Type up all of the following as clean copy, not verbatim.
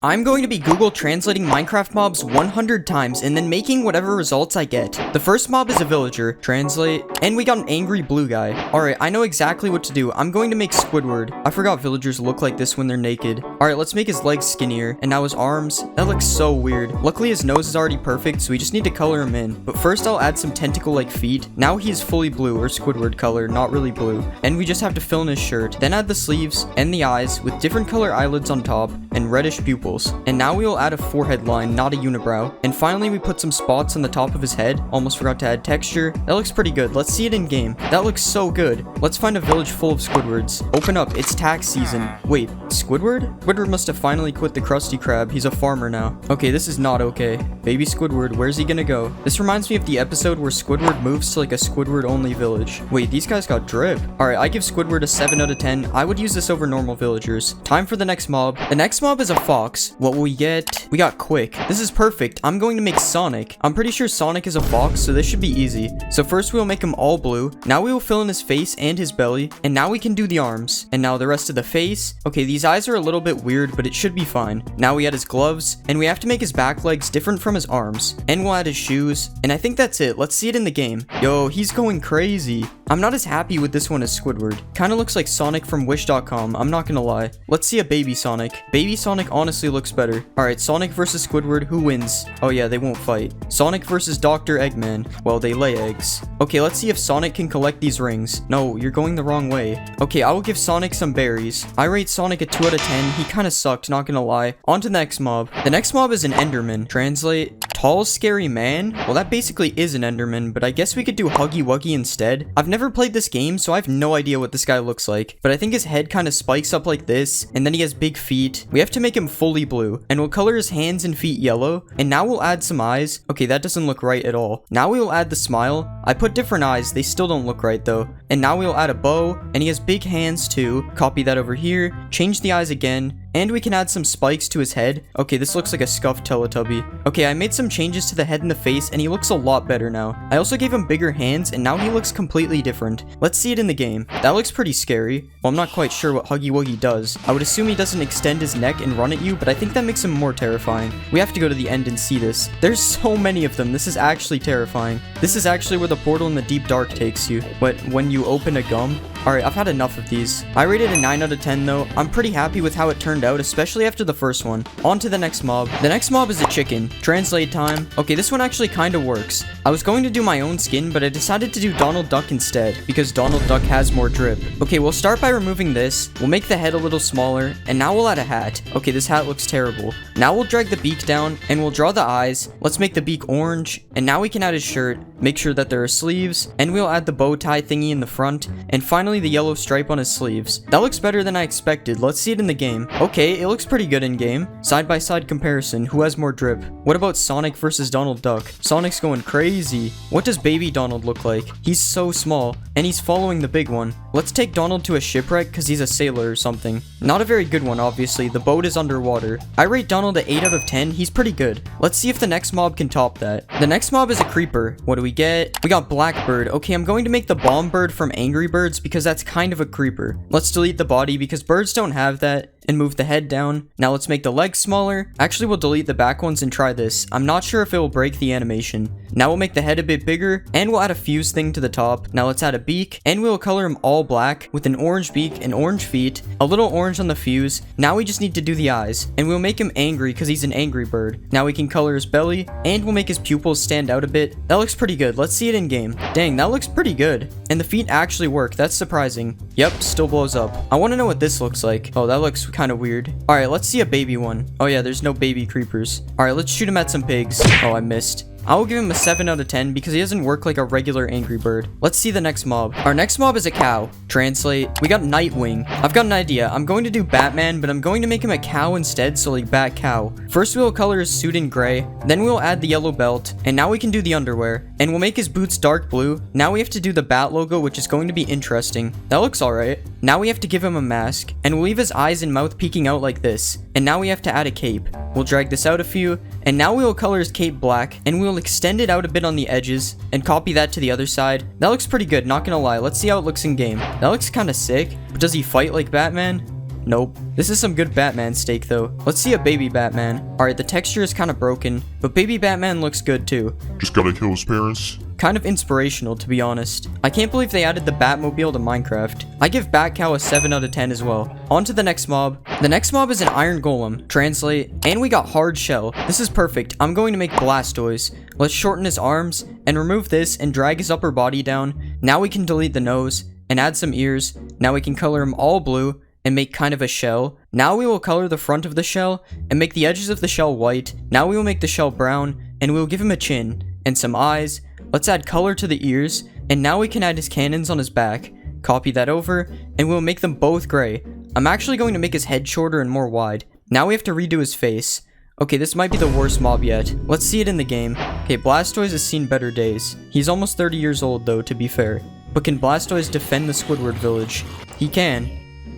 I'm going to be Google translating Minecraft mobs 100 times and then making whatever results I get. The first mob is a villager, translate, and we got an angry blue guy. Alright, I know exactly what to do. I'm going to make Squidward. I forgot villagers look like this when they're naked. Alright, let's make his legs skinnier, and now his arms. That looks so weird. Luckily his nose is already perfect, so we just need to color him in. But first I'll add some tentacle-like feet. Now he is fully blue, or Squidward color, not really blue. And we just have to fill in his shirt. Then add the sleeves and the eyes with different color eyelids on top and reddish pupils. And now we will add a forehead line, not a unibrow. And finally we put some spots on the top of his head. Almost forgot to add texture. That looks pretty good. Let's see it in game. That looks so good. Let's find a village full of Squidwards. Open up, it's tax season. Wait, Squidward? Squidward must have finally quit the Krusty Krab. He's a farmer now. Okay, this is not okay. Baby Squidward, where's he gonna go? This reminds me of the episode where Squidward moves to like a Squidward only village. Wait, these guys got drip. Alright, I give Squidward a 7 out of 10. I would use this over normal villagers. Time for the next mob. The next mob is a fox. What will we get? We got Quick. This is perfect. I'm going to make Sonic. I'm pretty sure Sonic is a fox, so this should be easy. So first we'll make him all blue. Now we will fill in his face and his belly. And now we can do the arms. And now the rest of the face. Okay, these eyes are a little bit weird, but it should be fine. Now we add his gloves. And we have to make his back legs different from his arms. And we'll add his shoes. And I think that's it. Let's see it in the game. Yo, he's going crazy. I'm not as happy with this one as Squidward. Kinda looks like Sonic from Wish.com, I'm not gonna lie. Let's see a baby Sonic. Baby Sonic honestly looks better. Alright, Sonic versus Squidward, who wins? Oh yeah, they won't fight. Sonic versus Dr. Eggman. Well, they lay eggs. Okay, let's see if Sonic can collect these rings. No, you're going the wrong way. Okay, I will give Sonic some berries. I rate Sonic a 2 out of 10. He kinda sucked, not gonna lie. On to the next mob. The next mob is an Enderman. Translate, tall, scary man? Well, that basically is an Enderman, but I guess we could do Huggy Wuggy instead. I've never played this game, so I have no idea what this guy looks like. But I think his head kind of spikes up like this, and then he has big feet. We have to make him fully blue, and we'll color his hands and feet yellow. And now we'll add some eyes. Okay, that doesn't look right at all. Now we will add the smile. I put different eyes, they still don't look right though. And now we'll add a bow, and he has big hands too. Copy that over here, change the eyes again. And we can add some spikes to his head. Okay, this looks like a scuffed Teletubby. Okay, I made some changes to the head and the face, and he looks a lot better now. I also gave him bigger hands, and now he looks completely different. Let's see it in the game. That looks pretty scary. Well, I'm not quite sure what Huggy Wuggy does. I would assume he doesn't extend his neck and run at you, but I think that makes him more terrifying. We have to go to the end and see this. There's so many of them. This is actually terrifying. This is actually where the portal in the deep dark takes you. But when you open a gum... Alright, I've had enough of these. I rated a 9 out of 10 though. I'm pretty happy with how it turned out, especially after the first one. On to the next mob. The next mob is a chicken. Translate time. Okay, this one actually kind of works. I was going to do my own skin, but I decided to do Donald Duck instead, because Donald Duck has more drip. Okay, we'll start by removing this. We'll make the head a little smaller, and now we'll add a hat. Okay, this hat looks terrible. Now we'll drag the beak down, and we'll draw the eyes. Let's make the beak orange, and now we can add his shirt. Make sure that there are sleeves, and we'll add the bow tie thingy in the front, and finally the yellow stripe on his sleeves. That looks better than I expected. Let's see it in the game. Okay, it looks pretty good in game. Side by side comparison, who has more drip? What about Sonic versus Donald Duck? Sonic's going crazy. What does baby Donald look like? He's so small, and he's following the big one. Let's take Donald to a shipwreck because he's a sailor or something. Not a very good one, obviously. The boat is underwater. I rate Donald a 8 out of 10. He's pretty good. Let's see if the next mob can top that. The next mob is a creeper. What do we get? We got Blackbird. Okay, I'm going to make the bomb bird from Angry Birds because that's kind of a creeper. Let's delete the body because birds don't have that, and move the head down. Now let's make the legs smaller. Actually, we'll delete the back ones and try this. I'm not sure if it will break the animation. Now we'll make the head a bit bigger, and we'll add a fuse thing to the top. Now let's add a beak, and we'll color him all black with an orange beak and orange feet, a little orange on the fuse. Now we just need to do the eyes, and we'll make him angry because he's an angry bird. Now we can color his belly, and we'll make his pupils stand out a bit. That looks pretty good. Let's see it in game. Dang, that looks pretty good. And the feet actually work. That's surprising. Yep, still blows up. I want to know what this looks like. Oh, that looks kind of weird. Alright, let's see a baby one. Oh yeah, there's no baby creepers. Alright, let's shoot him at some pigs. Oh, I missed. I will give him a 7 out of 10 because he doesn't work like a regular Angry Bird. Let's see the next mob. Our next mob is a cow. Translate. We got Nightwing. I've got an idea. I'm going to do Batman, but I'm going to make him a cow instead, so like Bat Cow. First we will color his suit in gray, then we'll add the yellow belt, and now we can do the underwear. And we'll make his boots dark blue. Now we have to do the bat logo, which is going to be interesting. That looks alright. Now we have to give him a mask, and we'll leave his eyes and mouth peeking out like this. And now we have to add a cape. We'll drag this out a few, and now we will color his cape black, and we'll extend it out a bit on the edges, and copy that to the other side. That looks pretty good, not gonna lie. Let's see how it looks in game. That looks kinda sick, but does he fight like Batman? Nope. This is some good Batman steak though. Let's see a baby Batman. Alright, the texture is kind of broken, but baby Batman looks good too. Just gotta kill his parents. Kind of inspirational, to be honest. I can't believe they added the Batmobile to Minecraft. I give Batcow a 7 out of 10 as well. On to the next mob. The next mob is an Iron Golem. Translate. And we got Hard Shell. This is perfect. I'm going to make Blastoise. Let's shorten his arms and remove this and drag his upper body down. Now we can delete the nose and add some ears. Now we can color him all blue and make kind of a shell. Now we will color the front of the shell and make the edges of the shell white. Now we will make the shell brown and we will give him a chin and some eyes. Let's add color to the ears, and now we can add his cannons on his back. Copy that over, and we'll make them both gray. I'm actually going to make his head shorter and more wide. Now we have to redo his face. Okay, this might be the worst mob yet. Let's see it in the game. Okay, Blastoise has seen better days. He's almost 30 years old though, to be fair. But can Blastoise defend the Squidward village? He can.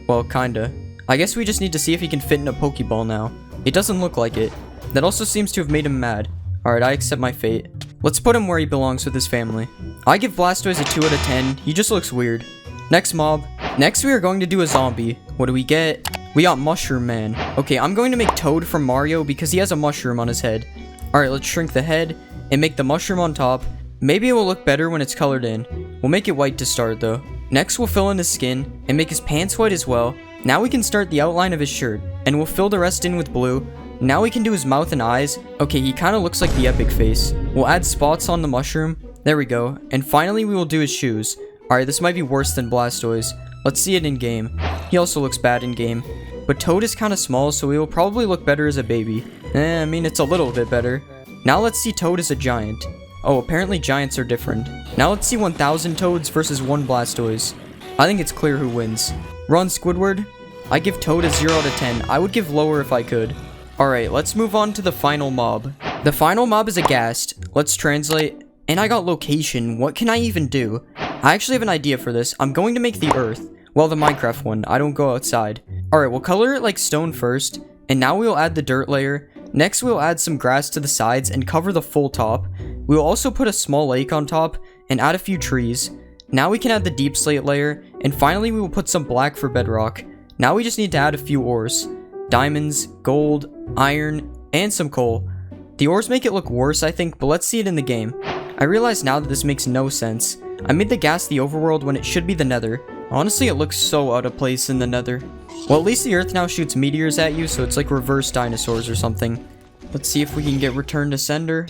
Well, kinda. I guess we just need to see if he can fit in a Pokeball now. It doesn't look like it. That also seems to have made him mad. Alright, I accept my fate. Let's put him where he belongs with his family. I give Blastoise a 2 out of 10. He just looks weird. Next mob. Next we are going to do a zombie. What do we get? We got Mushroom Man. Okay, I'm going to make Toad from Mario because he has a mushroom on his head. Alright, let's shrink the head and make the mushroom on top. Maybe it will look better when it's colored in. We'll make it white to start though. Next we'll fill in his skin and make his pants white as well. Now we can start the outline of his shirt and we'll fill the rest in with blue. Now we can do his mouth and eyes. Okay, he kind of looks like the epic face. We'll add spots on the mushroom. There we go. And finally, we will do his shoes. Alright, this might be worse than Blastoise. Let's see it in game. He also looks bad in game. But Toad is kind of small, so he will probably look better as a baby. I mean, it's a little bit better. Now let's see Toad as a giant. Oh, apparently giants are different. Now let's see 1,000 Toads versus 1 Blastoise. I think it's clear who wins. Run, Squidward. I give Toad a 0 out of 10. I would give lower if I could. Alright, let's move on to the final mob. The final mob is a ghast. Let's translate. And I got location. What can I even do? I actually have an idea for this. I'm going to make the earth. Well, the Minecraft one. I don't go outside. Alright, we'll color it like stone first. And now we'll add the dirt layer. Next, we'll add some grass to the sides and cover the full top. We will also put a small lake on top and add a few trees. Now we can add the deep slate layer. And finally, we will put some black for bedrock. Now we just need to add a few ores. Diamonds, gold, iron, and some coal. The ores make it look worse, I think, but let's see it in the game. I realize now that this makes no sense. I made the ghast the overworld when it should be the nether. Honestly, it looks so out of place in the nether. Well, at least the earth now shoots meteors at you, so it's like reverse dinosaurs or something. Let's see if we can get return to sender.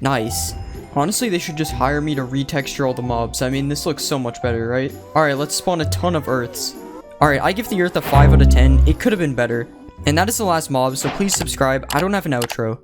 Nice. Honestly, they should just hire me to retexture all the mobs. I mean, this looks so much better, right? Alright, let's spawn a ton of earths. Alright, I give the earth a 5 out of 10. It could have been better. And that is the last mob, so please subscribe. I don't have an outro.